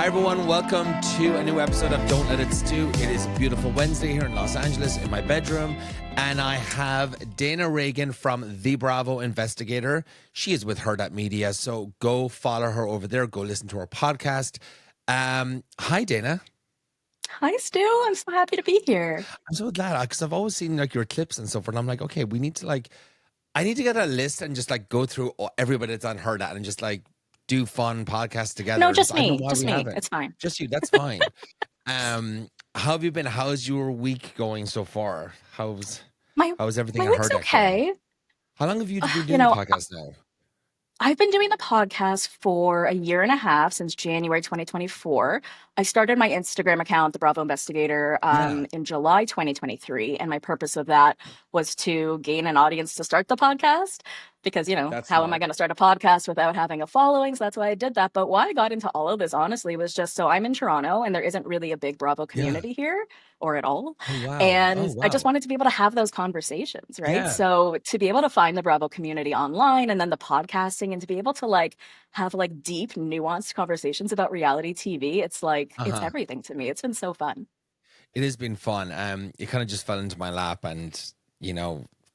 Hi everyone, welcome to a new episode of Don't Let It Stew. It is a beautiful Wednesday here in Los Angeles in my bedroom, and I have Dana Reagan from The Bravo Investigator. She is with Hurrdat Media, so go follow her over there. Go listen to her podcast. Hi Dana. Hi Stu, I'm so happy to be here. I'm so glad because I've always seen like your clips and so forth. And I'm like, okay, we need to I need to get a list and just like go through everybody that's on Hurrdat and just like do fun podcasts together. No, just I don't know me. why Just we me. haven't. It's fine. Just you. That's fine. How have you been? How's your week going so far? How's My everything my at week's Hurrdat okay. going? How long have you been You doing the know, podcast now? I've been doing the podcast for a year and a half, since January 2024. I started my Instagram account, The Bravo Investigator, Yeah, in July 2023. And my purpose of that was to gain an audience to start the podcast. Because, that's how am I smart. going to start a podcast without having a following? So that's why I did that. But why I got into all of this, honestly, was just so I'm in Toronto and there isn't really a big Bravo Yeah. community here or at all. Oh wow. Oh And I just wow. wanted to be able to have those conversations, right? Yeah. So to be able to find the Bravo community online and then the podcasting and to be able to have deep, nuanced conversations about reality TV, it's Uh-huh. everything to me. It's been so fun. It has been fun. It kind of just fell into my lap, and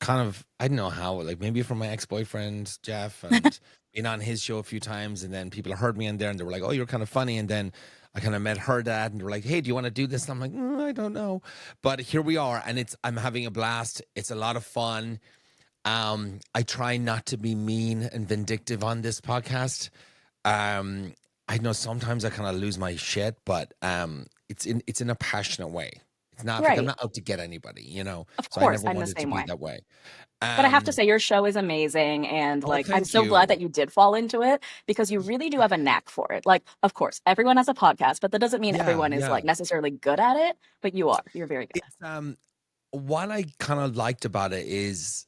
kind of I don't know how. Like maybe from my ex-boyfriend Jeff, and being on his show a few times, and then people heard me in there, and they were like, "Oh, you're kind of funny." And then I kind of met her dad, and they were like, "Hey, do you want to do this?" And I'm like, I don't know, but here we are, and I'm having a blast. It's a lot of fun. I try not to be mean and vindictive on this podcast. I know sometimes I kind of lose my shit, but it's in a passionate way. It's not like I'm Right. not out to get anybody, Of So I course, never I'm the wanted to same be way. that way. But I have to Um, say, your show is amazing. And oh, I'm thank so glad you. that you did fall into it because you really do have a knack for it. Of course, everyone has a podcast, but that doesn't mean Yeah, everyone is yeah. necessarily good at it. But you are. You're very good at It's what I kind of liked about it is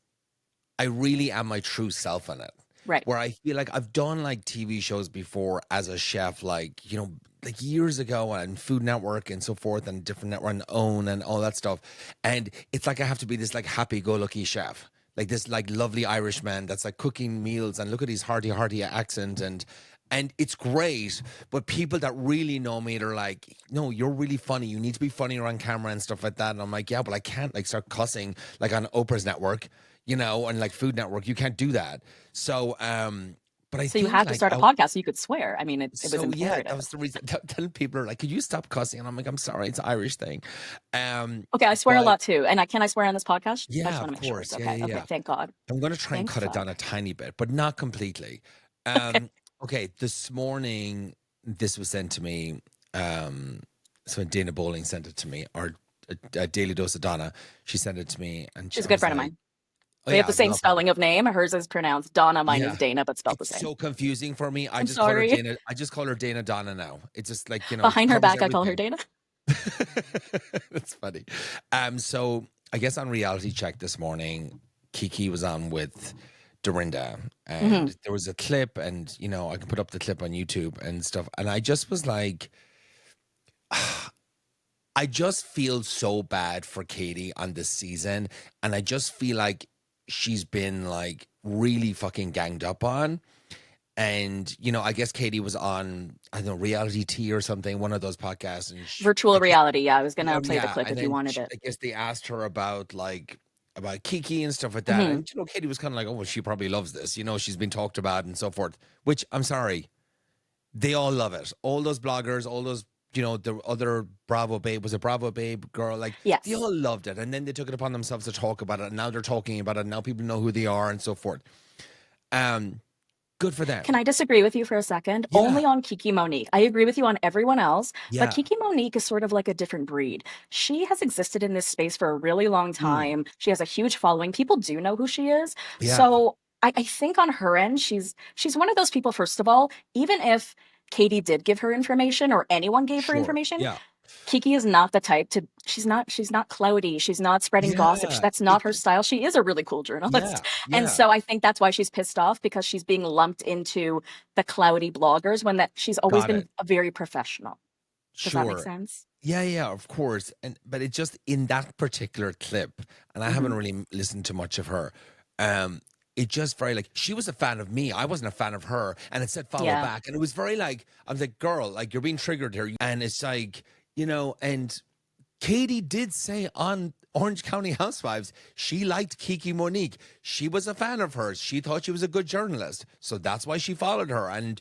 I really am my true self in it. it. Right. Where I feel like I've done like TV shows before as a chef, like years ago on Food Network and so forth, and different network and OWN and all that stuff. And it's like I have to be this like happy-go-lucky chef, like this like lovely Irishman that's like cooking meals and look at his hearty accent and it's great. But people that really know me, they're like, no, you're really funny. You need to be funnier on camera and stuff like that. And I'm like, yeah, but I can't like start cussing like on Oprah's network, and like Food Network. You can't do that. So, but I So you think had to like, start a podcast so you could swear. I mean, it was so yeah, that imperative. was the reason. Telling people are like, could you stop cussing? And I'm like, I'm sorry, it's an Irish thing. Okay, I swear a But lot too. And can I swear on this podcast? I yeah, just want of to make sure it's course, yeah, okay. yeah, Okay, yeah. thank God. I'm gonna try and Thank cut it down fuck. a tiny bit, but not completely. Okay. Um, okay, this morning this was sent to me. So Dana Bowling sent it to me, or a Daily Dose of Donna. She sent it to me, and She's a I good was friend of like, mine. oh We have yeah, the I same love her. spelling of name. Hers is pronounced Donna, mine is Yeah, Dana, but spelled the it's same. so confusing for me. I I'm just call her sorry. Dana. I just call her Dana Donna now. It's just like it Behind her covers back, I call her everything. Dana. That's funny. So I guess on Reality Check this morning, Kiki was on with Dorinda, Hmm. and there was a clip, and I can put up the clip on YouTube and stuff. And I just was like, I just feel so bad for Katie on this season, and I just feel like she's been like really fucking ganged up on. And I guess Katie was on, I don't know, Reality T or something, one of those podcasts, and Virtual reality. Yeah, I was gonna play the yeah, clip and if you then wanted it. I guess they asked her about Kiki and stuff like that, Hmm. and Katie was kind of like, "Oh, well, she probably loves this. She's been talked about and so forth." Which I'm sorry, they all love it. All those bloggers, all those the other Bravo babe was a Bravo babe girl, like they Yes. all loved it, and then they took it upon themselves to talk about it, and now they're talking about it. And now people know who they are and so forth. Um, Good for Can them. I disagree with you for a second? Yeah, Only on Kiki Monique. I agree with you on everyone else, but yeah, Kiki Monique is sort of like a different breed. She has existed in this space for a really long mm, time. She has a huge following. People do know who she is. yeah, So I think on her end, she's one of those people, first of all, even if Katie did give her information or anyone gave her sure, information, yeah, Kiki is not the type to she's not cloudy, she's not spreading gossip, yeah. that's not her style. She is a really cool Yeah, journalist. And yeah. so I think that's why she's pissed off because she's being lumped into the cloudy bloggers when that she's always Got been it. a very professional. Does that make Sure. sense? Yeah, yeah, of course. But it just in that particular clip, and I haven't Mhm. really listened to much of her. Um, it just very like she was a fan of me. I wasn't a fan of her. And it said follow Yeah. back. And it was very like, I was like, girl, like you're being triggered here. And it's like, you know, and Katie did say on Orange County Housewives, she liked Kiki Monique. She was a fan of hers. She thought she was a good journalist. So that's why she followed her. And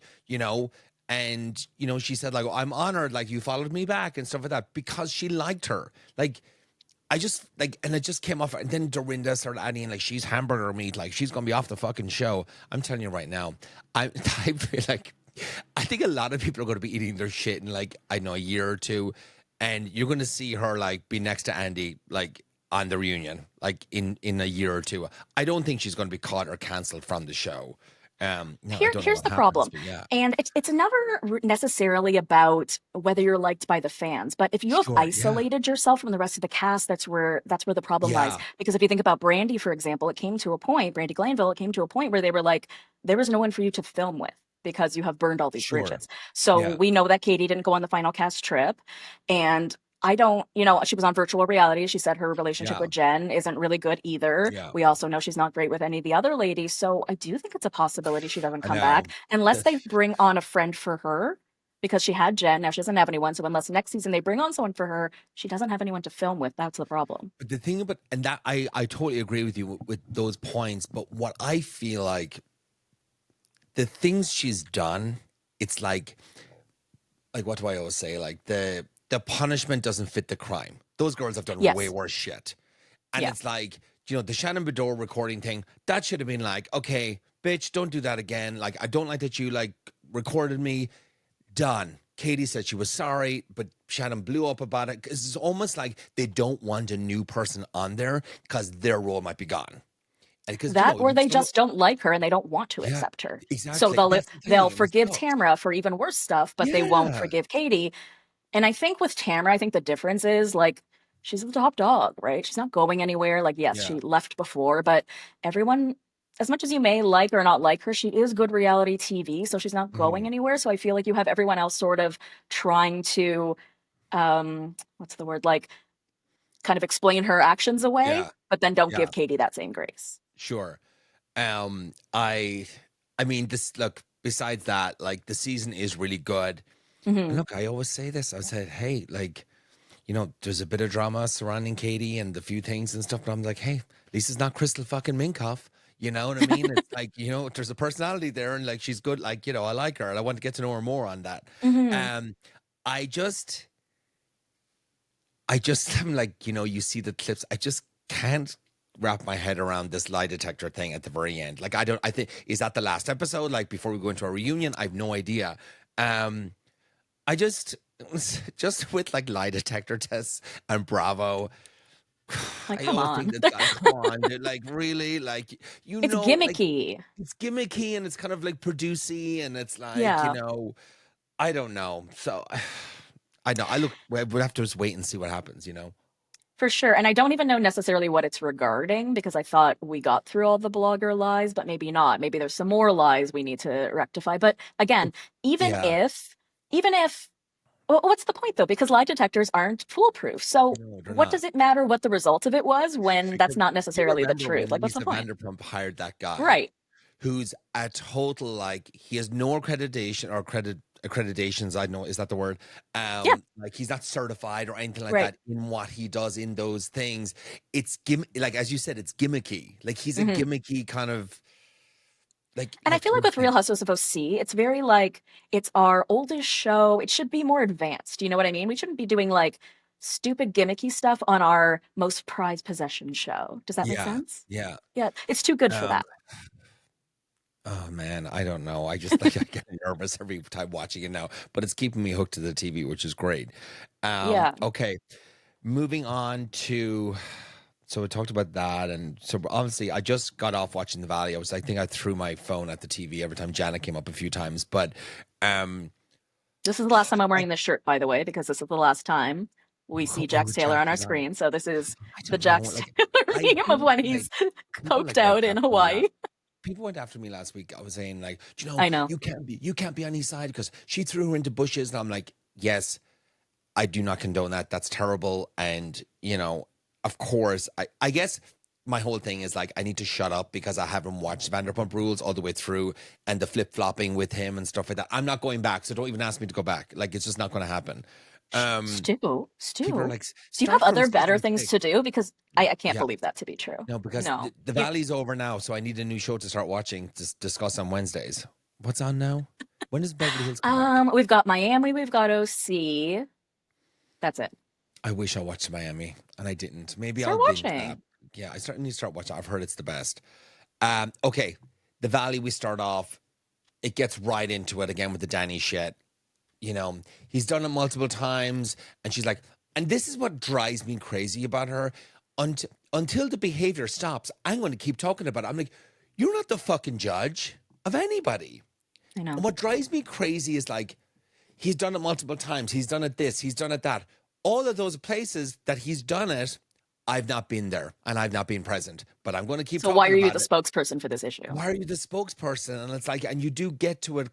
she said, like, I'm honored, like, you followed me back and stuff like that because she liked her. Like, I just, like, and it just came off. And then Dorinda started adding, like, she's hamburger meat. Like, she's going to be off the fucking show. I'm telling you right now, I feel like, I think a lot of people are going to be eating their shit in, like, I know, a year or two. And you're going to see her, like, be next to Andy, like, on the reunion, like, in a year or two. I don't think she's going to be caught or canceled from the show. I don't know Here's what the happens, problem. but yeah. And it's never necessarily about whether you're liked by the fans, but if you have Sure, yeah. isolated yourself from the rest of the cast, that's where the problem lies. Yeah, Because if you think about Brandy, for example, it came to a point, Brandy Glanville, it came to a point where they were like, there was no one for you to film with because you have burned all these sure. bridges. So Yeah. we know that Katie didn't go on the final cast trip. And I don't, she was on virtual reality. She said her relationship Yeah. with Jen isn't really good either. Yeah. We also know she's not great with any of the other ladies. So I do think it's a possibility she doesn't I come know. back unless they bring on a friend for her because she had Jen. Now she doesn't have anyone. So unless next season they bring on someone for her, she doesn't have anyone to film with. That's the problem. But the thing about, and that I totally agree with you with those points, but what I feel like the things she's done, it's like what do I always say? Like the punishment doesn't fit the crime. Those girls have done way Yes. worse shit. And Yeah. it's like, the Shannon Bedore recording thing, that should have been like, okay, bitch, don't do that again. Like, I don't like that you like recorded me. Done. Katie said she was sorry, but Shannon blew up about it. Because it's almost like they don't want a new person on there because their role might be gone. And That or they just don't like her and they don't want to accept her. So exactly. That's the they'll thing. forgive Tamara for even worse stuff, but they won't Yeah. forgive Katie. And I think with Tamara, I think the difference is like she's the top dog, right? She's not going anywhere. Like, yes, Yeah. she left before, but everyone, as much as you may like or not like her, she is good reality TV, so she's not going anywhere. So I feel like you have everyone else sort of trying to, what's the word? Like, kind of explain her actions away, Yeah. but then don't Yeah. give Katie that same grace. Sure. I mean, besides that, like the season is really good. And look, I always say this. I said, hey, like, there's a bit of drama surrounding Katie and the few things and stuff, but I'm like, hey, at least it's not Crystal fucking Minkoff. You know what I mean? It's like, there's a personality there and like she's good, like, I like her and I want to get to know her more on that. I just am like, you see the clips. I just can't wrap my head around this lie detector thing at the very end. Like, I think, is that the last episode? Like, before we go into a reunion? I have no idea. I just with like lie detector tests and Bravo. Like, I come always on. think that, like, come on, dude, like really, like It's like gimmicky. it's gimmicky and it's kind of like producey and it's like Yeah. I don't know. So I know. We'll have to just wait and see what happens. For sure. And I don't even know necessarily what it's regarding because I thought we got through all the blogger lies, but maybe not. Maybe there's some more lies we need to rectify. But again, even Yeah. if, well, what's the point though? Because lie detectors aren't foolproof. So No, they're what not. does it matter what the result of it was when that's Because not you necessarily the remember truth? when Like, what's the Lisa point? Vanderpump hired that guy, Right. who's a total, like, he has no accreditation or accreditations. I know, is that the word? Yeah. Like, he's not certified or anything like Right. that in what he does in those things. It's like, as you said, it's gimmicky. Like, he's a Mhm. gimmicky kind of like. And I feel like with Real Housewives of OC, it's very like, it's our oldest show. It should be more advanced. You know what I mean? We shouldn't be doing like stupid gimmicky stuff on our most prized possession show. Does that make sense? Yeah. Yeah. It's too good for that. Oh man, I don't know. I just like I get nervous every time watching it now, but it's keeping me hooked to the TV, which is great. Yeah. Okay, moving on to. So we talked about that, and so obviously I just got off watching The Valley. I think I threw my phone at the TV every time Janet came up a few times, but This is the last time I'm wearing this shirt, by the way, because this is the last time we see Jax Taylor on our screen. So this is the Jax Taylor meme of when he's coked out in Hawaii. People went after me last week. I was saying, like, I know. you can't be on his side because she threw her into bushes. And I'm like, yes, I do not condone that. That's terrible. And, of course, I guess my whole thing is like I need to shut up because I haven't watched Vanderpump Rules all the way through and the flip flopping with him and stuff like that. I'm not going back, so don't even ask me to go back. Like it's just not going to happen. Um, People are Stu, like, do you have start from other better season things six. to do? Because I can't Yeah, believe that to be true. no, because No. the You Valley's over now, so I need a new show to start watching to discuss on Wednesdays. What's on now? When does Beverly Hills come back? we've got Miami, we've got OC. That's it. I wish I watched Miami and I didn't. Maybe Start I'll binge that. watching. Yeah, I certainly need to start watching. I've heard it's the best. Okay, the Valley. We start off. It gets right into it again with the Danny shit. You know, he's done it multiple times, and she's like, and this is what drives me crazy about her. Until the behavior stops, I'm going to keep talking about it. I'm like, you're not the fucking judge of anybody. I know. And what drives me crazy is like, he's done it multiple times. He's done it this, he's done it that. All of those places that he's done it, I've not been there and I've not been present. But I'm going to keep So why talking are you about the it. spokesperson for this issue? Why are you the spokesperson? And it's like, and you do get to it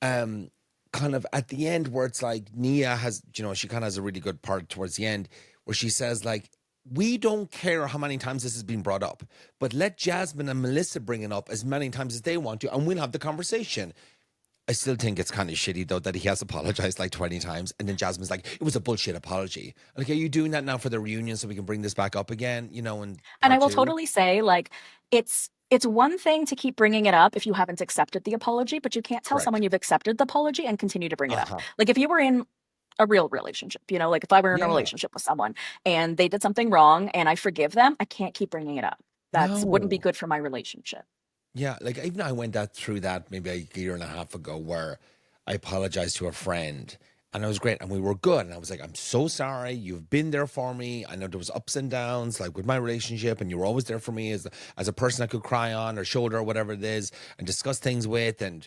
um, kind of at the end where it's like Nia has, she kind of has a really good part towards the end where she says like, we don't care how many times this has been brought up, but let Jasmine and Melissa bring it up as many times as they want to, and we'll have the conversation. I still think it's kind of shitty though that he has apologized like 20 times, and then Jasmine's like, it was a bullshit apology. Like, are you doing that now for the reunion so we can bring this back up again? In And I part will two. totally say, like, it's one thing to keep bringing it up if you haven't accepted the apology, but you can't tell someone Correct. you've accepted the apology and continue to bring it up. Uh-huh. Like if you were in a real relationship, like if I were in a Yeah. relationship with someone and they did something wrong and I forgive them, I can't keep bringing it up. That's wouldn't be No. good for my relationship. Yeah, like even I went through that maybe a year and a half ago where I apologized to a friend and it was great and we were good. And I was like, I'm so sorry. You've been there for me. I know there was ups and downs like with my relationship, and you were always there for me as a person I could cry on or shoulder or whatever it is and discuss things with, and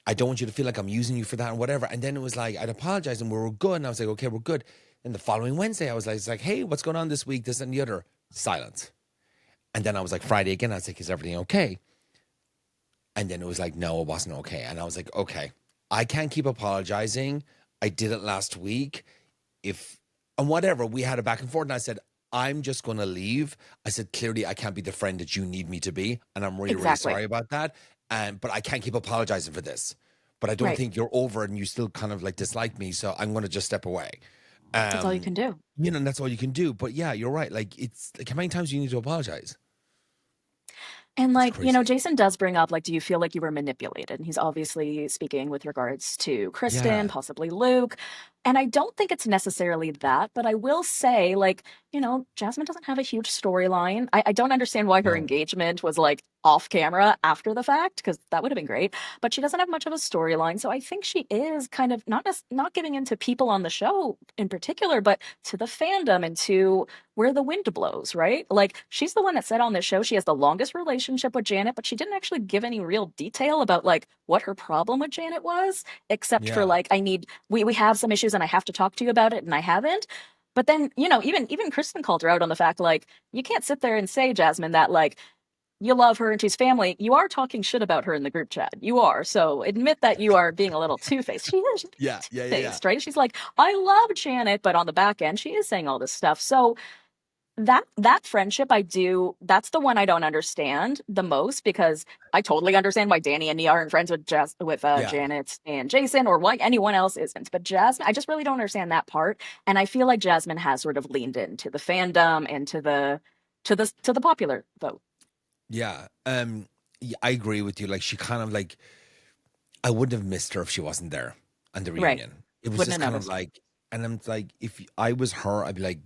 I don't want you to feel like I'm using you for that and whatever. And then it was like I'd apologize and we were good. And I was like, okay, we're good. And the following Wednesday, I was like, it's like, hey, what's going on this week? This and the other. Silence. And then I was like, Friday again, I was like, is everything okay? And then it was like, no, it wasn't okay. And I was like, okay, I can't keep apologizing. I did it last week. And whatever, we had a back and forth. And I said, I'm just going to leave. I said, clearly, I can't be the friend that you need me to be. And I'm really, really Exactly. sorry about that. But I can't keep apologizing for this. But I don't Right. think you're over it and you still kind of like dislike me. So I'm going to just step away. That's all you Um, can do. and that's all you can do. But yeah, you're right. Like, it's like, how many times do you need to apologize? And It's like, crazy. Jason does bring up, like, do you feel like you were manipulated? And he's obviously speaking with regards to Kristen, Yeah. possibly Luke. And I don't think it's necessarily that, but I will say, like, Jasmine doesn't have a huge storyline. I don't understand why her No. engagement was like off camera after the fact, because that would have been great. But she doesn't have much of a storyline. So I think she is kind of not giving into people on the show in particular, but to the fandom and to where the wind blows, right? Like she's the one that said on this show she has the longest relationship with Janet, but she didn't actually give any real detail about like what her problem with Janet was, except for Yeah. like we have some issues and I have to talk to you about it and I haven't. But then, even Kristen called her out on the fact like you can't sit there and say, Jasmine, that like you love her and she's family. You are talking shit about her in the group chat. You are. So admit that you are being a little two-faced. She is Yeah. Yeah. Yeah. Yeah. two-faced, right? She's like, I love Janet, but on the back end, she is saying all this stuff. So that friendship that's the one I don't understand the most, because I totally understand why Danny and Nia aren't friends with Yeah. Janet and Jason, or why anyone else isn't. But Jasmine, I just really don't understand that part. And I feel like Jasmine has sort of leaned into the fandom and to the popular vote. Yeah. Yeah, I agree with you. Like she kind of like I wouldn't have missed her if she wasn't there on the Right. reunion. It was Wouldn't just have kind of noticed. like, and I'm like, if I was her, I'd be like,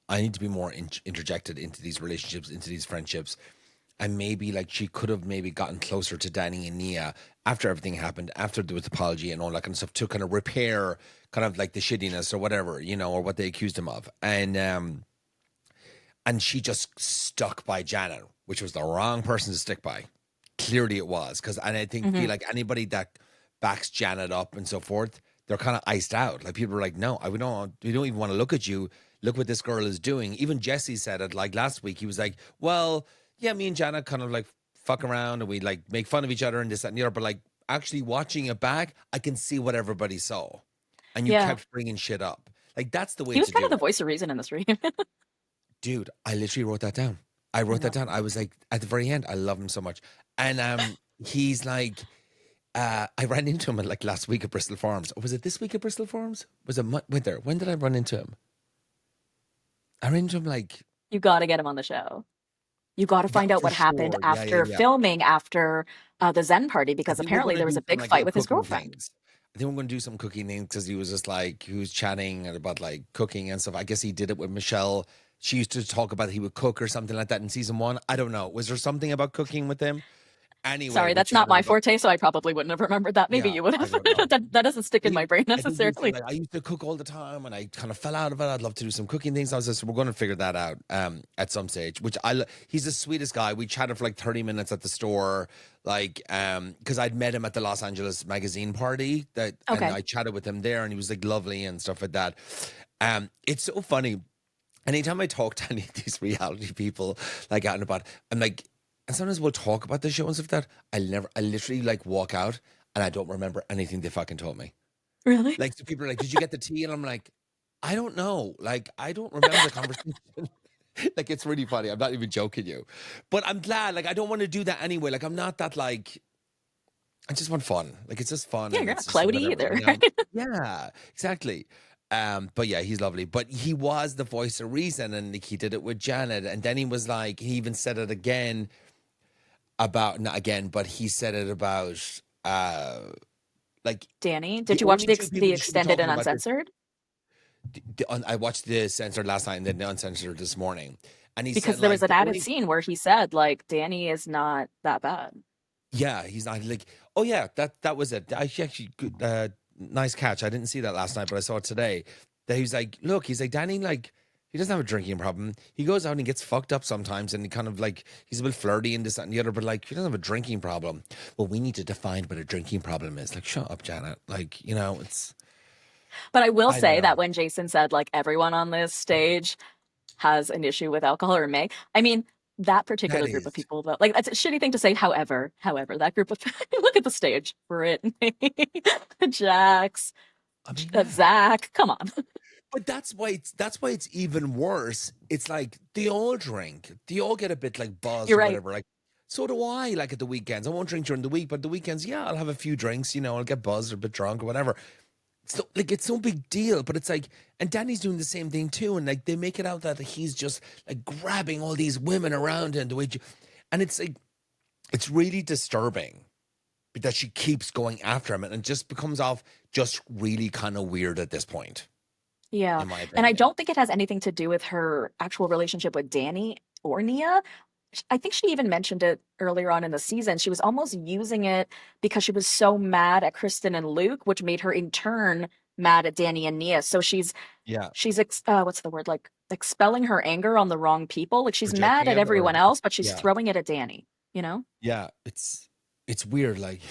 I need to be more interjected into these relationships, into these friendships. And maybe like she could have maybe gotten closer to Danny and Nia after everything happened, after there was apology and all that kind of stuff, to kind of repair kind of like the shittiness or whatever, or what they accused him of. And she just stuck by Janet, which was the wrong person to stick by. Clearly it was. And I feel Hmm. like anybody that backs Janet up and so forth, they're kind of iced out. Like people are like, no, we don't even want to look at you. Look what this girl is doing. Even Jesse said it like last week. He was like, well, yeah, me and Janet kind of like fuck around and we like make fun of each other and this, that, and the other. But like actually watching it back, I can see what everybody saw. And you Yeah. kept bringing shit up. Like that's the way He was to kind of do the it. voice of reason in this reunion. Dude, I literally wrote that down. I I wrote that know. down. I was like, at the very end, I love him so much. And he's like, I ran into him like last week at Bristol Farms. Or was it this week at Bristol Farms? Was it winter? When did I run into him? I ran into him like, You gotta get him on the show. You gotta yeah, find out for what happened sure. Yeah, yeah, after yeah. filming after, the Zen party, I because think we're apparently gonna there was do a some big like fight with his cooking girlfriend. things. I think we're gonna do some cooking things because he was just like he was chatting about like cooking and stuff. I guess he did it with Michelle. She used to talk about he would cook or something like that in season one. I don't know. Was there something about cooking with him? Anyway, Sorry, we that's not chatted my about. forte, so I probably wouldn't have remembered that. Maybe Yeah, you would I have. don't know. That doesn't stick in my brain I think you said necessarily. like I used to cook all the time and I kind of fell out of it. I'd love to do some cooking things. I was just we're going to figure that out at some stage. Which he's the sweetest guy. We chatted for like 30 minutes at the store, like because I'd met him at the Los Angeles magazine party and Okay. I chatted with him there and he was like lovely and stuff like that. It's so funny. Anytime I talk to any of these reality people, like out and about, I'm like, and sometimes we'll talk about the show and stuff like that. I literally like walk out and I don't remember anything they fucking told me. Really? Like, so people are like, "Did you get the tea?" And I'm like, "I don't know. Like, I don't remember the conversation." Like, it's really funny. I'm not even joking you, but I'm glad. Like, I don't want to do that anyway. Like, I'm not that like. I just want fun. Like, it's just fun, Yeah, and you're it's not just cloudy whatever, either, you know. right? Yeah, exactly. But yeah, he's lovely. But he was the voice of reason, and like, he did it with Janet, and then he was like, he even said it again about not again, but he said it about like Danny, the did you watch only the two people the you should be extended talking and about this uncensored? I watched the censored last night and then the uncensored this morning. And he Because said there was like an the added only scene where he said, like, Danny is not that bad. yeah, he's not like oh yeah, that was it. I actually good nice catch. I didn't see that last night, but I saw it today. That he was like, look, he's like Danny like he doesn't have a drinking problem. He goes out and gets fucked up sometimes and he kind of like he's a bit flirty and this that, and the other, but like he doesn't have a drinking problem. Well, we need to define what a drinking problem is. Like, shut up, Janet. Like, you know, it's But I will I don't say know. that when Jason said, like, everyone on this stage has an issue with alcohol or may, I mean, that That particular group of is. people, though, like, that's a shitty thing to say. However, that group of look at the stage. Brittany, Jax, I mean, yeah. Zach. Come on. But that's why it's even worse. It's like they all drink. They all get a bit like buzzed You're or right. whatever. Like so do I, like at the weekends. I won't drink during the week, but the weekends, yeah, I'll have a few drinks, you know, I'll get buzzed or a bit drunk or whatever. So like it's no big deal, but it's like and Danny's doing the same thing too. And like they make it out that he's just like grabbing all these women around him the way and it's like it's really disturbing that she keeps going after him and it just becomes off just really kind of weird at this point, Yeah, in my and I opinion. don't think it has anything to do with her actual relationship with Danny or Nia. I think she even mentioned it earlier on in the season. She was almost using it because she was so mad at Kristen and Luke, which made her in turn mad at Danny and Nia. So Yeah. what's the word, like expelling her anger on the wrong people. Like she's mad Projecting at it or everyone else, but she's yeah. throwing it at Danny. You know? Yeah, it's weird. Like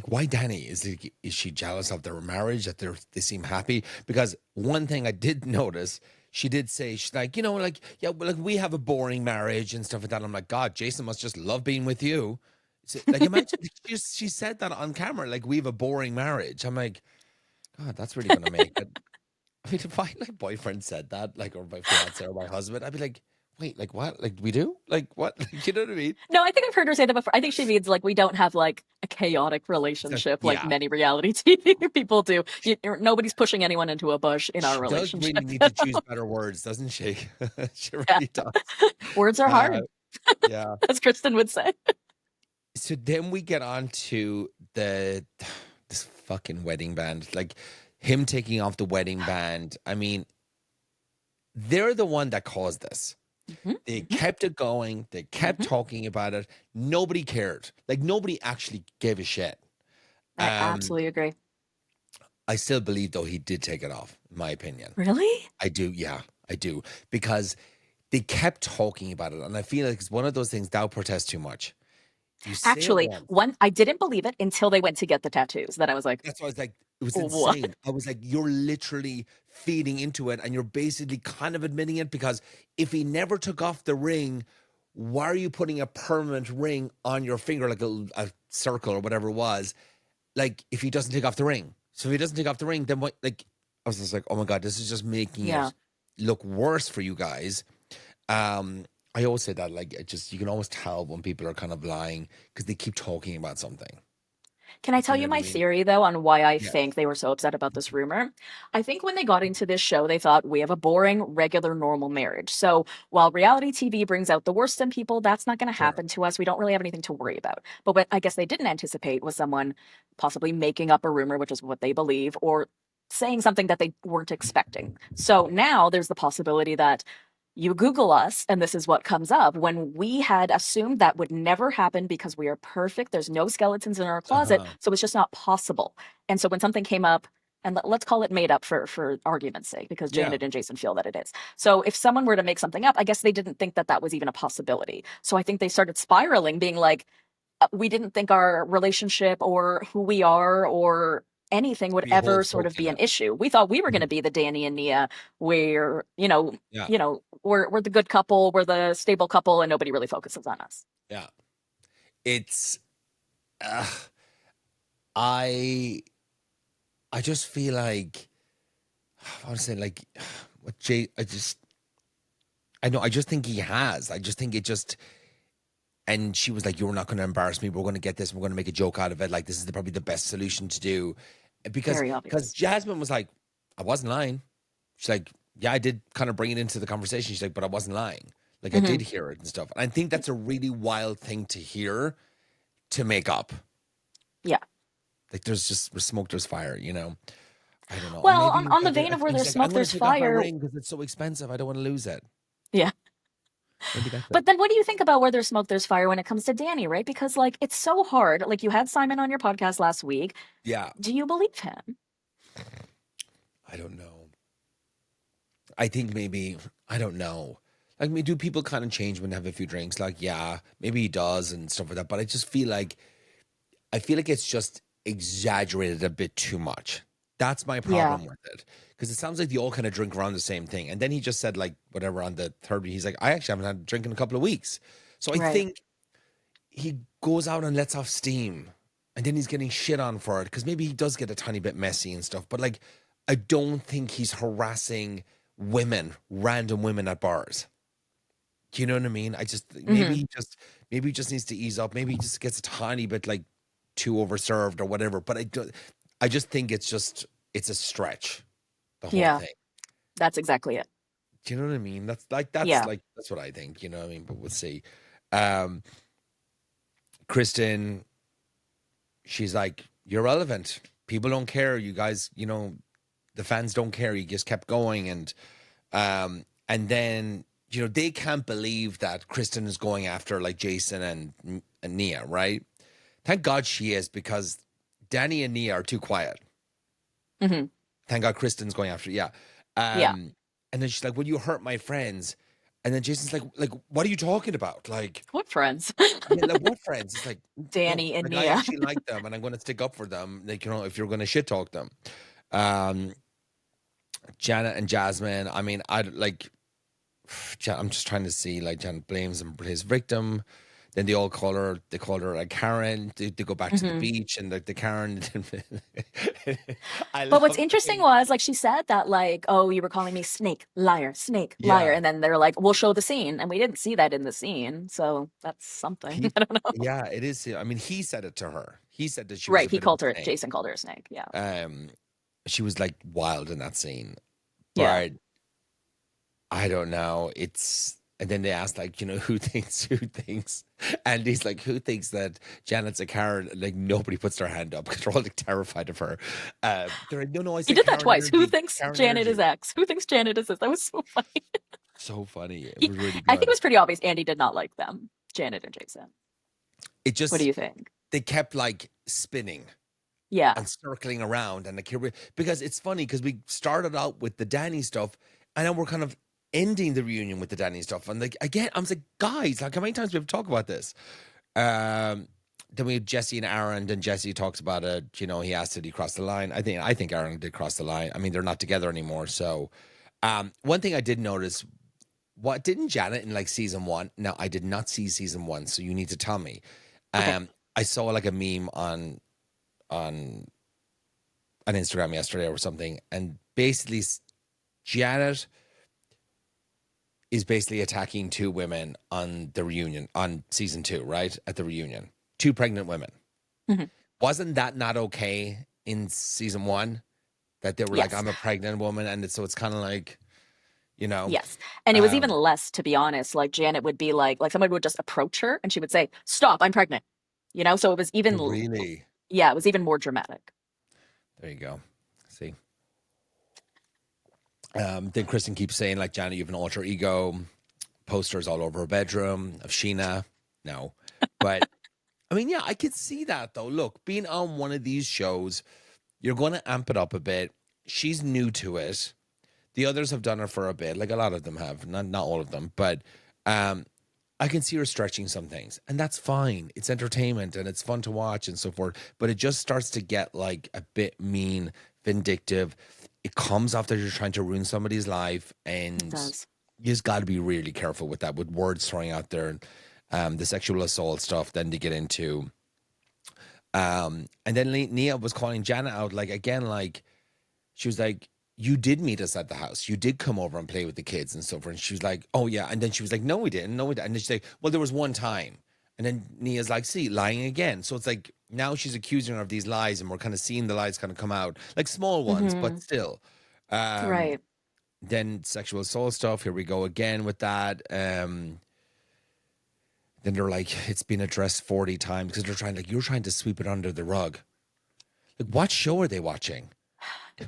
why Danny? Is she jealous of their marriage that they seem happy? Because one thing I did notice, she did say she's like, you know, like yeah, well, like we have a boring marriage and stuff like that. I'm like, God, Jason must just love being with you. Like imagine she said that on camera, like we have a boring marriage. I'm like, God, that's really gonna make it. I mean, if my like boyfriend said that, like or my fiance or my husband, I'd be like, wait, like what? Like we do? Like what? Like, you know what I mean? No, I think I've heard her say that before. I think she means like we don't have like a chaotic relationship like Yeah, many reality TV people do. Nobody's pushing anyone into a bush in our she does relationship. really need to choose better words, doesn't she? She Yeah, really does. words are Uh, hard, yeah. as Kristen would say. So then we get on to this fucking wedding band. Like him taking off the wedding band. I mean, they're the one that caused this. Mhm, They mhm, kept it going. They kept mhm. talking about it. Nobody cared. Like nobody actually gave a shit. I Um, absolutely agree. I still believe though he did take it off, in my opinion. Really? I do, yeah, I do. Because they kept talking about it. And I feel like it's one of those things, thou protest too much. You say it Actually, once. one I didn't believe it until they went to get the tattoos. Then I was like, That's why I was like, it was "What?" insane. I was like, you're literally feeding into it and you're basically kind of admitting it because if he never took off the ring, why are you putting a permanent ring on your finger, like a circle or whatever it was? Like, if he doesn't take off the ring. So if he doesn't take off the ring, then what? Like, I was just like, oh my God, this is just making Yeah. it look worse for you guys. I always say that, like, it just, you can always tell when people are kind of lying because they keep talking about something. Can I You tell know you what I my mean? theory, though, on why I Yes. think they were so upset about this rumor? I think when they got into this show, they thought we have a boring, regular, normal marriage. So while reality TV brings out the worst in people, that's not going to Sure. happen to us. We don't really have anything to worry about. But what I guess they didn't anticipate was someone possibly making up a rumor, which is what they believe, or saying something that they weren't expecting. So now there's the possibility that you Google us, and this is what comes up when we had assumed that would never happen because we are perfect. There's no skeletons in our closet, Uh-huh. so it's just not possible. And so when something came up, and let's call it made up for argument's sake, because Yeah. Janet and Jason feel that it is. So if someone were to make something up, I guess they didn't think that that was even a possibility. So I think they started spiraling, being like, we didn't think our relationship or who we are or anything would Be a whole ever sort of spoke in be an it. issue. We thought we were going Mhm. to be the Danny and Nia, where Yeah. we're the good couple, we're the stable couple, and nobody really focuses on us. Yeah. It's uh, I I just feel like I want to say like what Jay I know I just think he has. I just think it just and she was like, "You're not going to embarrass me. We're going to get this. We're going to make a joke out of it. Like this is probably the best solution to do." Because Very because obvious. Jasmine was like, "I wasn't lying." She's like, "Yeah, I did kind of bring it into the conversation." She's like, "But I wasn't lying. Like I did Hmm. hear it and stuff." And I think that's a really wild thing to hear to make up. Yeah. Like there's just smoke, there's fire. I don't know. Or Well, maybe on, he's on the like, vein of where he's there's like, I'm smoke, going to there's take off my fire. ring because it's so expensive. I don't want to lose it. Yeah. Maybe that's it. But then what do you think about where there's smoke, there's fire when it comes to Danny, right? Because like it's so hard. Like you had Simon on your podcast last week. Yeah. Do you believe him? I don't know. I think maybe, I don't know. Like, do people kind of change when they have a few drinks? Like, yeah, maybe he does and stuff like that. But I feel like it's just exaggerated a bit too much. That's my Yeah. problem with it. Because it sounds like they all kind of drink around the same thing. And then he just said, like, whatever on the third, he's like, I actually haven't had a drink in a couple of weeks. So I Right. think he goes out and lets off steam. And then he's getting shit on for it. Because maybe he does get a tiny bit messy and stuff. But like, I don't think he's harassing women, random women at bars. Do you know what I mean? I just Hmm. maybe he just needs to ease up. Maybe he just gets a tiny bit like too overserved or whatever. But I just think it's a stretch, the whole Yeah. thing. That's exactly it. Do you know what I mean? Yeah. That's what I think, you know what I mean? But we'll see. Um Kristen, she's like, you're relevant. People don't care. You guys, the fans don't care. You just kept going and then they can't believe that Kristen is going after like Jason and Nia, right? Thank God she is because Danny and Nia are too quiet. Hmm. Thank God Kristen's going after, yeah. Yeah. And then she's like, "Well, you hurt my friends," and then Jason's like, "What are you talking about? Like, What friends? yeah, like what friends?" It's like, no, Danny and like I Nia. actually like them, and I'm going to stick up for them. Like, if you're going to shit talk them, um, Janet and Jasmine. I mean, I like. I'm just trying to see like Janet blames and his victim. Then they call her like Karen. They go back to the Hmm. beach and like the Karen. I But what's love the interesting way. was like she said that like, oh, you were calling me snake, liar, Yeah, and then they're like, we'll show the scene, and we didn't see that in the scene, so that's something. he, I don't know. yeah, it is. I mean, he said it to her. He said that she was Right? a He bit of called her. a snake. Jason called her a snake. Yeah. Um, she was like wild in that scene, Yeah. but I don't know. And then they asked like, who thinks, and he's like, who thinks that Janet's a Karen? Like nobody puts their hand up because they're all like terrified of her. They're like, no, I He said did that Karen twice. Who energy, thinks Karen Janet is energy. X? Who thinks Janet is this? That was so funny. So funny. It He, was really I think it good. was pretty obvious Andy did not like them, Janet and Jason. It What do just you think? they kept like spinning Yeah. and circling around and like because it's funny because we started out with the Danny stuff and then we're kind of ending the reunion with the Danny stuff and like again I was like guys like how many times we have to talk about this um then we have Jesse and Aaron and Jesse talks about it he asked did he cross the line. I think Aaron did cross the line. I mean they're not together anymore so one thing I did notice what didn't Janet in like season one. Now I did not see season one so you need to tell me. Okay. I saw like a meme on Instagram yesterday or something, and basically Janet is basically attacking two women on the reunion on season 2, right? At the reunion. Two pregnant women. Mhm. Wasn't that not okay in season 1? That they were like, Yes. I'm a pregnant woman, and so it's kind of like, you know, Yes. And it was even um, less, to be honest. Like Janet would be like someone would just approach her and she would say, "Stop, I'm pregnant." You know, so it was even really. yeah, it was even more dramatic. There you go. See. Then Kristen keeps saying, like, Janet, you have an alter ego. Posters all over her bedroom of Sheena. No. But I mean, yeah, I could see that though. Look, being on one of these shows, you're going to amp it up a bit. She's new to it. The others have done it for a bit, like a lot of them have, not all of them, but um, I can see her stretching some things, and that's fine. It's entertainment and it's fun to watch and so forth. But it just starts to get like a bit mean, vindictive. It comes off that you're trying to ruin somebody's life, It and does. you just got to be really careful with that, with words throwing out there, the sexual assault stuff. Then to get into, and then Nia was calling Janet out, like again, like she was like, you did meet us at the house. You did come over and play with the kids and so forth. And she was like, oh, yeah. And then she was like, no, we didn't. No, we didn't. And then she's like, well, there was one time. And then Nia's like, see, lying again. So it's like now she's accusing her of these lies, and we're kind of seeing the lies kind of come out, like small ones, but Mhm. still. Um, Right. then sexual assault stuff. Here we go again with that. Then they're like, it's been addressed 40 times because they're trying, like, you're trying to sweep it under the rug. Like, what show are they watching?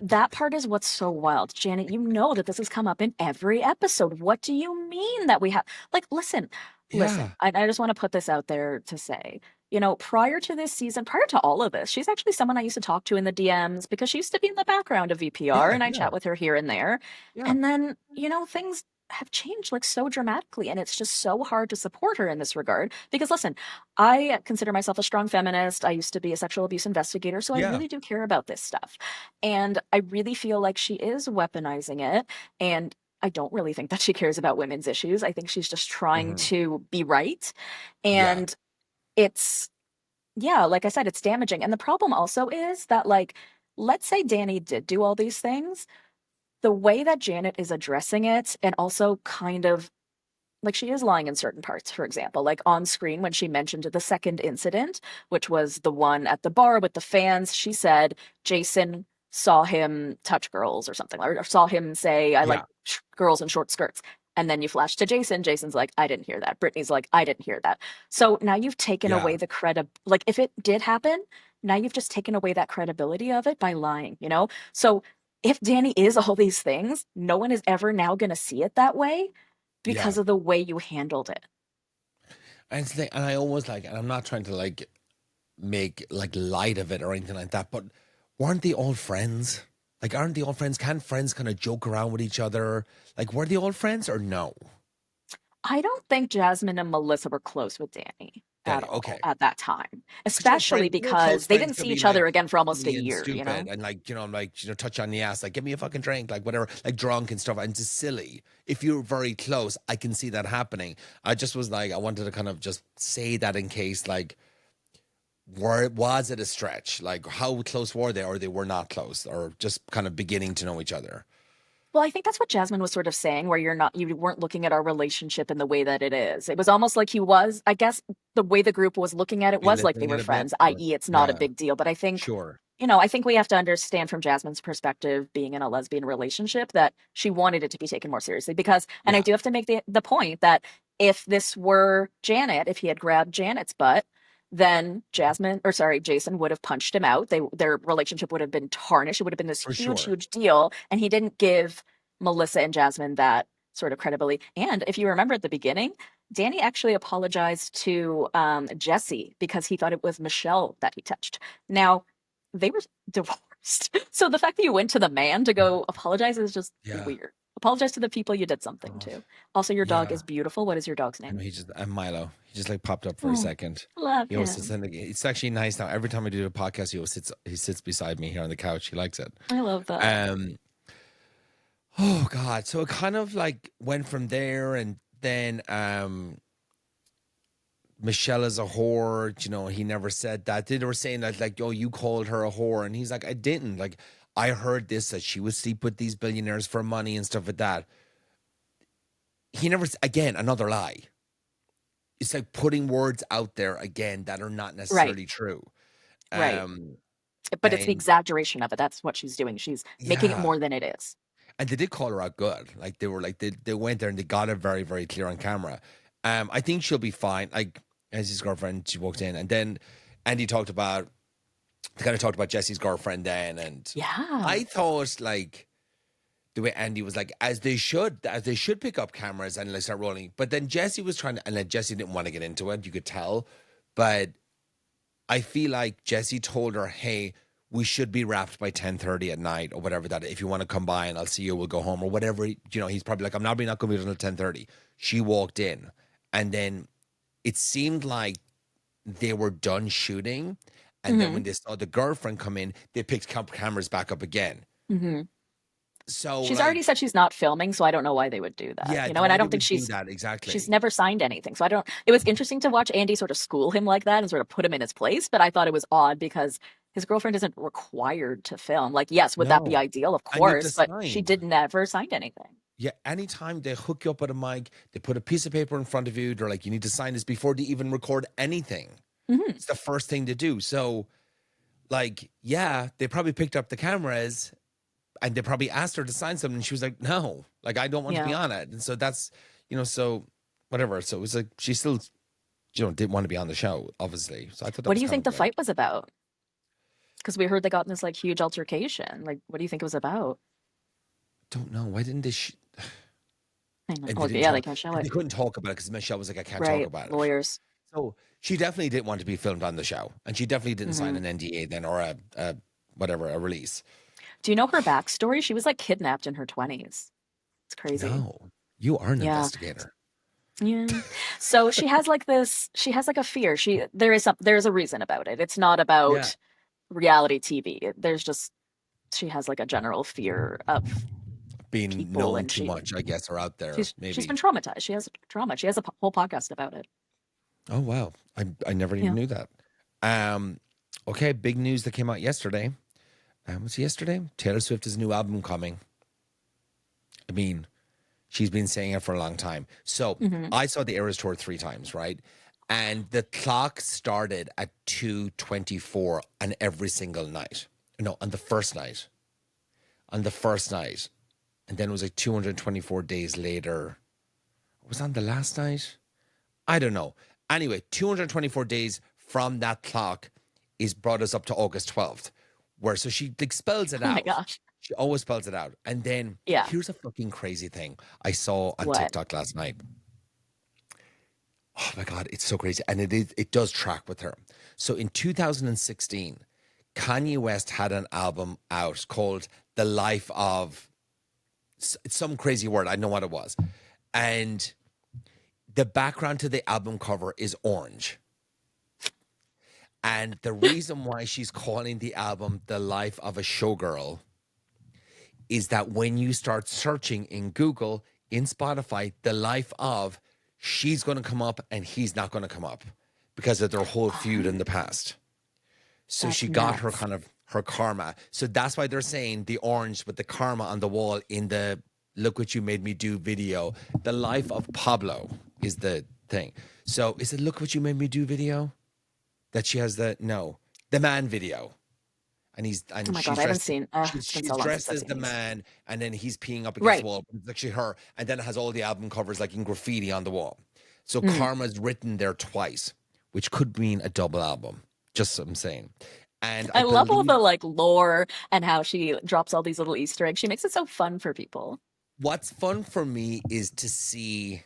That part is what's so wild. Janet, you know that this has come up in every episode. What do you mean that we have like listen, Yeah. I just want to put this out there to say, you know, prior to this season, prior to all of this, she's actually someone I used to talk to in the DMs because she used to be in the background of VPR Yeah. and I Yeah. chat with her here and there. Yeah. And then, you know, things have changed like so dramatically and it's just so hard to support her in this regard because listen, I consider myself a strong feminist. I used to be a sexual abuse investigator, so I Yeah. really do care about this stuff. And I really feel like she is weaponizing it. And I don't really think that she cares about women's issues. I think she's just trying Mhm. to be right. Yeah. And it's, yeah, like I said, it's damaging. And the problem also is that, like, let's say Danny did do all these things. The way that Janet is addressing it and also kind of like she is lying in certain parts, for example, like on screen when she mentioned the second incident, which was the one at the bar with the fans, she said Jason saw him touch girls or something, or saw him say, I like Yeah. girls in short skirts. And then you flash to Jason. Jason's like, I didn't hear that. Brittany's like, I didn't hear that. So now you've taken Yeah. away the credit. Like, if it did happen, now you've just taken away that credibility of it by lying, you know? So if Danny is all these things, no one is ever now going to see it that way Yeah. because of the way you handled it. And it's and I always like, and I'm not trying to like make like light of it or anything like that, but weren't they all friends? Like, aren't they all friends? Can't friends kind of joke around with each other? Like, were they all friends or no? I don't think Jasmine and Melissa were close with Danny at Danny, all okay. at that time, But especially close because they friends didn't could see be each like other again for almost a silly and year, you stupid know? and like, like, touch on the ass, like, give me a fucking drink, like whatever, like drunk and stuff. And just silly. If you're very close, I can see that happening. I just was like, I wanted to kind of just say that in case, like, was it a stretch? Like, how close were they, or they were not close, or just kind of beginning to know each other? Well, I think that's what Jasmine was sort of saying, where you weren't looking at our relationship in the way that it is. It was almost like he was, I guess the way the group was looking at it was like they Belittling were it a bit, friends, or i.e., it's not a yeah, big deal. But I think, sure, you know, I think we have to understand from Jasmine's perspective, being in a lesbian relationship, that she wanted it to be taken more seriously. Because, and I yeah, do have to make the point that if this were Janet, if he had grabbed Janet's butt, then Jasmine, or sorry, Jason would have punched him out. Their relationship would have been tarnished. It would have been this for huge, sure, huge deal. And he didn't give Melissa and Jasmine that sort of credibility. And if you remember at the beginning, Danny actually apologized to Jesse because he thought it was Michelle that he touched. Now, they were divorced. So the fact that you went to the man to go apologize is just yeah. weird. Apologize to the people you did something God. to. Also, your dog Yeah. is beautiful. What is your dog's I name? know I'm Milo. He just like popped up for a Oh, second. love He always sits him. in it's actually nice now. Every time I do a podcast, he sits beside me here on the couch. He likes it. I love that. Um oh God. So it kind of like went from there, and then Michelle is a whore, he never said that. They were saying that, like, oh, you called her a whore, and he's like, I didn't. Like, I heard this, that she would sleep with these billionaires for money and stuff like that. he never, again, another lie. It's like putting words out there again that are not Right. necessarily true. Right. Um, But it's the and exaggeration of it. That's what she's doing. She's making it yeah, more than it is. and they did call her out good. Like they were like they went there and they got it very, very clear on camera. I think she'll be fine. Like as his girlfriend, she walked in, and then Andy talked about they kind of talked about Jesse's girlfriend then, and Yeah. I thought like the way Andy was like, as they should pick up cameras and like start rolling. But then Jesse was trying to, and then Jesse didn't want to get into it. You could tell, but I feel like Jesse told her, "Hey, we should be wrapped by 10:30 at night or whatever that. If you want to come by and I'll see you, we'll go home or whatever." He's probably like, "I'm not going to be until 10:30." She walked in, and then it seemed like they were done shooting, and then Hmm. when they saw the girlfriend come in, they picked cameras back up again. Hmm. So She's already like, said she's not filming, so I don't know why they would do that. yeah, And why I they don't think would do she's that she's exactly? never signed anything. So I don't it was interesting to watch Andy sort of school him like that and sort of put him in his place, but I thought it was odd because his girlfriend isn't required to film. Like, yes, would that be No, ideal? Of and you have to course, but she sign. did never signed anything. Yeah, anytime they hook you up with a mic, they put a piece of paper in front of you. They're like, you need to sign this before they even record anything. Hmm. It's the first thing to do. So, like, yeah, they probably picked up the cameras and they probably asked her to sign something. And she was like, no, like, I don't want to be Yeah. on it. And so that's, so whatever. So it was like, she still, didn't want to be on the show, obviously. So I thought that What do was you kind think of the weird. fight was about? Because we heard they got in this like huge altercation. Like, what do you think it was about? Don't know. Why didn't they? I know. And they Well, didn't yeah, they talk. can't show And it. they couldn't talk about it because Michelle was like, I can't talk Right. about it. Lawyers. So she definitely didn't want to be filmed on the show, and she definitely didn't sign Hmm. an NDA then or a whatever a release. Do you know her backstory? She was like kidnapped in her 20s. It's crazy. No, you are an Yeah. investigator. Yeah. So she has like a fear. There is a reason about it. It's not Yeah, about reality TV. There's just she has like a general fear of being people, known and too much, I guess, or out there she's been maybe. traumatized. She has trauma. She has a whole podcast about it. Oh wow, I never even Yeah. knew that. Um, okay, big news that came out yesterday. Was it yesterday? Taylor Swift has a new album coming. I mean, she's been saying it for a long time. So Hmm. I saw the Eras Tour 3 times, right? And the clock started at 2:24 on every single night. No, on the first night. On the first night. And then it was like 224 days later. It was on the last night? I don't know. Anyway, 224 days from that clock is brought us up to August 12th, where so she like spells it Oh my out. gosh. She always spells it out. And then Yeah. here's a fucking crazy thing I saw on What? TikTok last night. Oh my God, it's so crazy. And it does track with her. So in 2016, Kanye West had an album out called The Life of it's some crazy word. I know what it was. And the background to the album cover is orange. And the reason why she's calling the album The Life of a Showgirl is that when you start searching in Google, in Spotify, The Life of, she's going to come up and he's not going to come up because of their whole feud in the past. So That's she got her nuts. kind of her karma. So that's why they're saying the orange with the karma on the wall in the Look What You Made Me Do video. The Life of Pablo is the thing. So is it Look What You Made Me Do video? That she has the man video, and Oh my God, I haven't seen. It's been she's so long since dressed I've as seen the these. man, and then he's peeing up against the Right. wall. It's actually her, and then it has all the album covers like in graffiti on the wall. So Mm. Karma's written there twice, which could mean a double album. Just so I'm saying, and I I love all believe the like lore and how she drops all these little Easter eggs. She makes it so fun for people. what's fun for me is to see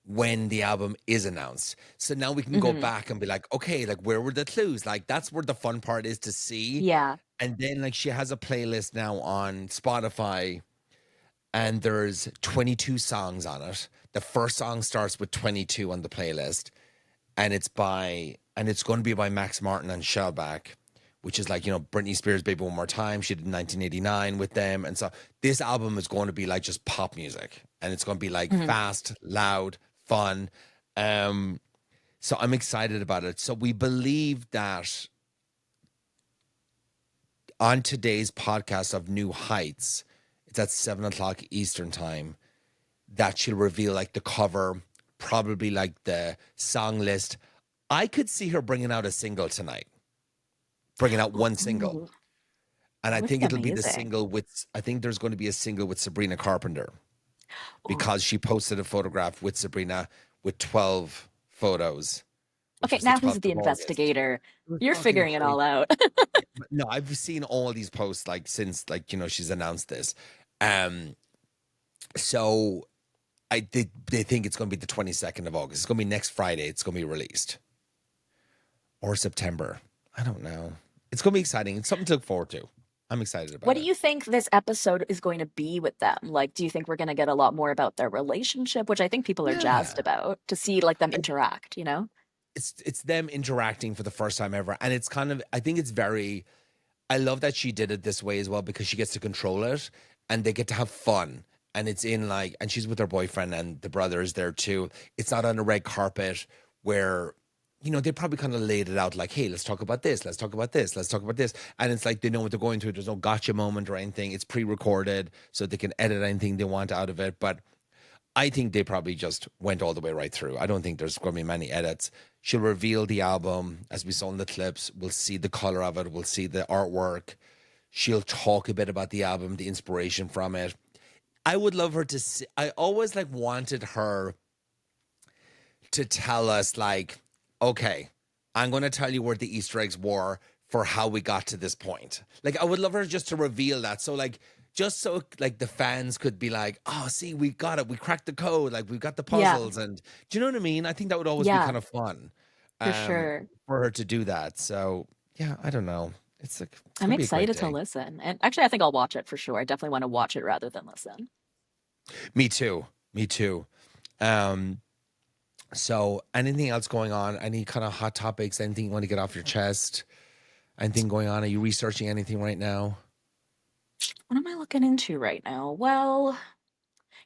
when the album is announced. So now we can go Hmm. back and be like, okay, like where were the clues? Like that's where the fun part is to see. Yeah. And then like she has a playlist now on Spotify and there's 22 songs on it. The first song starts with 22 on the playlist and it's going to be by Max Martin and Shellback, which is like, Britney Spears' Baby One More Time. She did 1989 with them. And so this album is going to be like just pop music and it's going to be like Hmm. fast, loud, fun. So I'm excited about it. So we believe that on today's podcast of New Heights, it's at 7 o'clock Eastern time, that she'll reveal like the cover, probably like the song list. I could see her bringing out a single tonight, bringing out one single. Ooh, And that I would think be it'll be the amazing. single with, I think there's going to be a single with Sabrina Carpenter Ooh. because she posted a photograph with Sabrina with 12 photos, which Okay, was the now who's 12th the of August. investigator? It was You're fucking figuring it crazy. all out. But no, I've seen all these posts like since like, she's announced this. Um, so they think it's going to be the 22nd of August. It's going to be next Friday. It's going to be released or September. I don't know. It's going to be exciting. It's something to look forward to. I'm excited What about do it. you think this episode is going to be with them? Like, do you think we're going to get a lot more about their relationship, which I think people are jazzed Yeah. about to see like them I, interact, you know? it's them interacting for the first time ever. And it's kind of, I think it's very, I love that she did it this way as well because she gets to control it and they get to have fun. And it's in like, and she's with her boyfriend and the brother is there too. It's not on a red carpet where, they probably kind of laid it out like, hey, let's talk about this. Let's talk about this. Let's talk about this. And it's like they know what they're going through. There's no gotcha moment or anything. It's pre recorded so they can edit anything they want out of it. But I think they probably just went all the way right through. I don't think there's going to be many edits. She'll reveal the album as we saw in the clips. We'll see the color of it. We'll see the artwork. She'll talk a bit about the album, the inspiration from it. I would love her to see. I always like wanted her to tell us like, okay, I'm going to tell you where the Easter eggs were for how we got to this point. Like I would love her just to reveal that. So like just so like the fans could be like, oh, see, we got it. We cracked the code. Like we've got the Yeah, puzzles. And do you know what I mean? I think that would always be yeah, kind of fun for sure. for her to do that. So yeah, I don't know. It's I'm gonna be a great excited to day. listen. And actually, I think I'll watch it for sure. I definitely want to watch it rather than listen. Me too. Me too. Um, so anything else going on? Any kind of hot topics? Anything you want to get off your chest? Anything going on? Are you researching anything right now? What am I looking into right now? Well,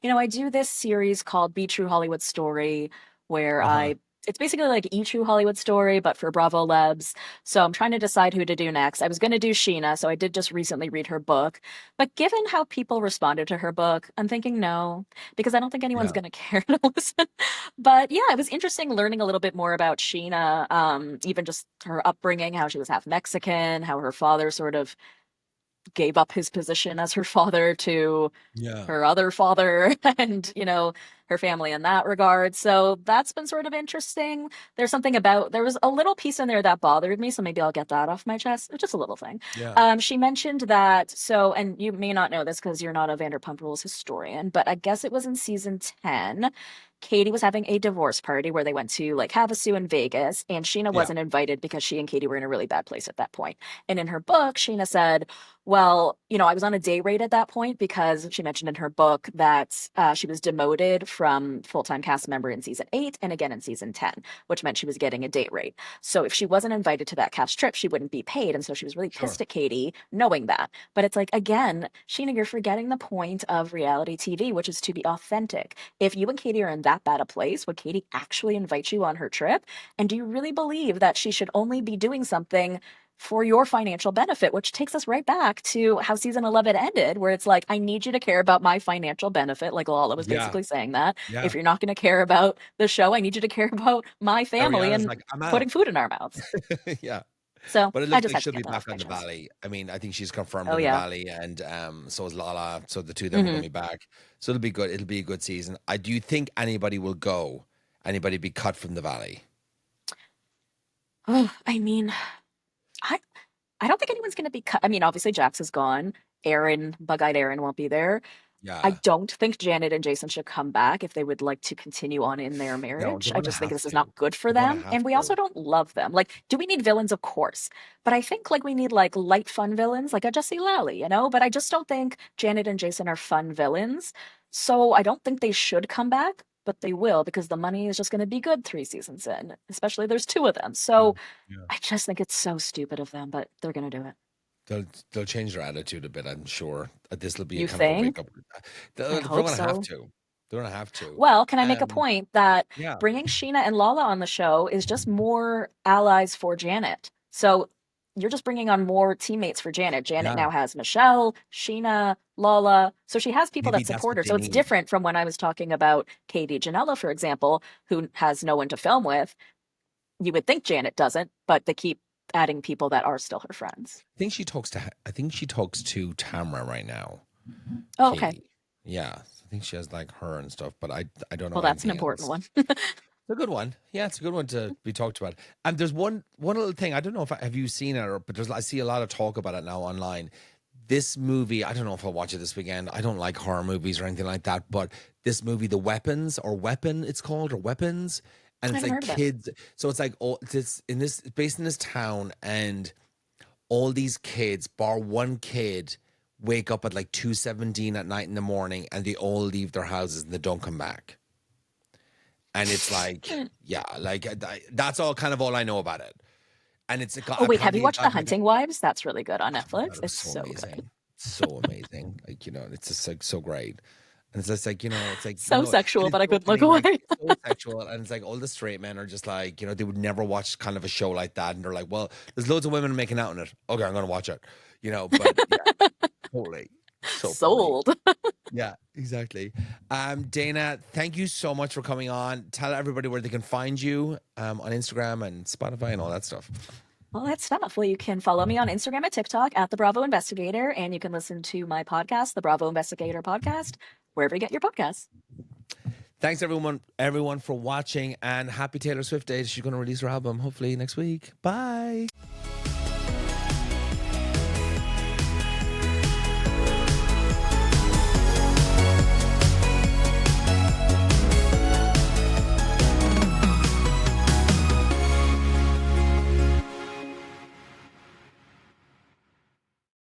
I do this series called Be True Hollywood Story where Uh-huh. it's basically like E True Hollywood Story, but for Bravo Lebs. So I'm trying to decide who to do next. I was going to do Sheena, so I did just recently read her book. But given how people responded to her book, I'm thinking no, because I don't think anyone's Yeah. going to care to listen. But yeah, it was interesting learning a little bit more about Sheena, even just her upbringing, how she was half Mexican, how her father sort of gave up his position as her father to Yeah. her other father and, her family in that regard. So that's been sort of interesting. There was a little piece in there that bothered me, so maybe I'll get that off my chest. Just a little thing. Yeah. She mentioned that, and you may not know this because you're not a Vanderpump Rules historian, but I guess it was in season 10. Katie was having a divorce party where they went to like Havasu in Vegas, and Sheena Yeah. wasn't invited because she and Katie were in a really bad place at that point. And in her book, Sheena said, well, I was on a day rate at that point because she mentioned in her book that she was demoted from full-time cast member in season 8 and again in season 10, which meant she was getting a day rate. So if she wasn't invited to that cast trip, she wouldn't be paid. And so she was really Sure. pissed at Katie knowing that. But it's like, again, Sheena, you're forgetting the point of reality TV, which is to be authentic. If you and Katie are in that bad a place, would Katie actually invite you on her trip? And do you really believe that she should only be doing something for your financial benefit, which takes us right back to how season 11 ended, where it's like, I need you to care about my financial benefit. Like Lala was Yeah. basically saying that. Yeah. If you're not going to care about the show, I need you to care about my family Ariana's and like, I'm putting out. food in our mouths. Yeah. So But it I looks just like had to she'll get be that back off my on the chest. Valley. I mean, I think she's confirmed Oh, on the yeah. Valley, and so is Lala. So the two of them are going Hmm. to be back. So it'll be good. It'll be a good season. I do you think anybody will go? Anybody be cut from the Valley? Oh, I mean, I I don't think anyone's going to be cut. I mean, obviously Jax is gone. Aaron, bug-eyed Aaron won't be there. I Yeah. don't think Janet and Jason should come back if they would like to continue on in their No, marriage. they're I going to just think have this is to. not good for They're going to them. have And we also to. don't love them. Like, do we need villains? Of course. But I think like we need like light, fun villains, like a Jesse Lally, But I just don't think Janet and Jason are fun villains. So I don't think they should come back, but they will because the money is just going to be good 3 seasons in, especially there's two of them. Yeah. So Yeah. I just think it's so stupid of them, but they're going to do it. They'll change their attitude a bit, I'm sure. This will be a You kind of a wake think? up. I They're hope going to have so. to. They're going to have to. Well, can I make a Um, point that yeah. bringing Sheena and Lala on the show is just more allies for Janet? So you're just bringing on more teammates for Janet. Janet Yeah, now has Michelle, Sheena, Lala. So she has people maybe that that's support what her. they So it's need. different from when I was talking about Katie Janela, for example, who has no one to film with. You would think Janet doesn't, but they keep adding people that are still her friends. I think she talks to Tamara right now, Oh, okay. Katie. Yeah, I think she has like her and stuff, but I don't Well, know that's an anything important else. one. It's a good one. Yeah, it's a good one to be talked about. And there's one little thing. I don't know if have you seen it, or but I see a lot of talk about it now online. This movie, I don't know if I'll watch it this weekend. I don't like horror movies or anything like that, but this movie, The Weapons or Weapon, it's called, or Weapons, and I it's haven't like heard of it. kids. So it's like all this in this based in this town, and all these kids, bar one kid, wake up at like 2:17 at night in the morning, and they all leave their houses and they don't come back. And it's like, yeah, like that's all kind of all I know about it. And it's Oh, wait, have you apparently it watched The got like Hunting Wives? That's really good on oh my god, Netflix. it was It's so so good. amazing, so amazing. Like it's just like so great. And it's just like it's like So and sexual, it's but I so couldn't look funny. Like away. it's so sexual, and it's like all the straight men are just like they would never watch kind of a show like that, and they're like, well, there's loads of women making out in it. Okay, I'm gonna watch it. But yeah, totally, so funny. Sold. Yeah, exactly. Dana, thank you so much for coming on. Tell everybody where they can find you on Instagram and Spotify and all that stuff. All that stuff. Well, you can follow me on Instagram and TikTok at The Bravo Investigator, and you can listen to my podcast, The Bravo Investigator Podcast, wherever you get your podcasts. Thanks everyone for watching, and happy Taylor Swift Day. She's going to release her album hopefully next week. Bye.